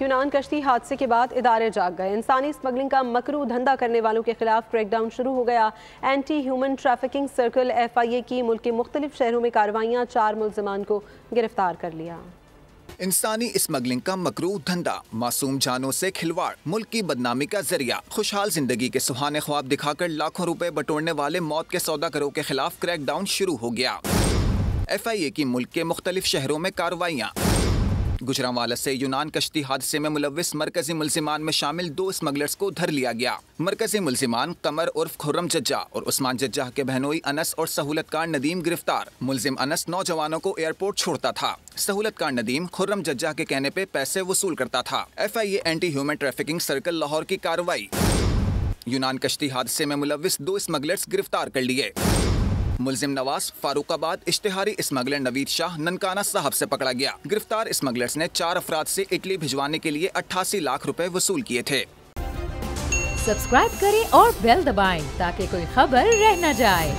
यूनान कश्ती हादसे के बाद इदारे जाग गए। इंसानी स्मगलिंग का मकरू धंधा करने वालों के खिलाफ क्रैकडाउन शुरू हो गया। Anti human trafficking circle FIA की मुल्क के मुख्तलिफ शहरों में कार्रवाइयाँ, 4 मुल्ज़िमान को गिरफ्तार कर लिया। इंसानी स्मगलिंग का मकरू धंधा, मासूम जानों से खिलवाड़, मुल्क की बदनामी का जरिया। खुशहाल जिंदगी के सुहाने ख्वाब दिखाकर लाखों रुपए बटोरने वाले मौत के सौदागरों के खिलाफ क्रैकडाउन शुरू हो गया। FIA की मुल्क के मुख्तलिफ शहरों में कार्रवाइयाँ। गुजरांवाला से यूनान कश्ती हादसे में मुलव्विस मरकजी मुल्जिमान में शामिल 2 स्मगलर्स को धर लिया गया। मरकजी मुल्जिमान कमर उर्फ खुर्रम जज्जा और उस्मान जज्जा के बहनोई अनस और सहूलतकार नदीम गिरफ्तार। मुल्जिम अनस नौजवानों को एयरपोर्ट छोड़ता था। सहूलतकार नदीम खुर्रम जज्जा के कहने पे पैसे वसूल करता था। FIA anti human trafficking circle Lahore की कार्रवाई। यूनान कश्ती हादसे में मुलव्विस 2 स्मगलर्स गिरफ्तार कर लिए। मुल्जिम नवाज फारूकाबाद इश्तिहारी स्मगलर नवीद शाह ननकाना साहब से पकड़ा गया। गिरफ्तार स्मगलर्स ने 4 अफराद से इटली भिजवाने के लिए 88 लाख रुपए वसूल किए थे। सब्सक्राइब करें और बेल दबाएं ताकि कोई खबर रह न जाए।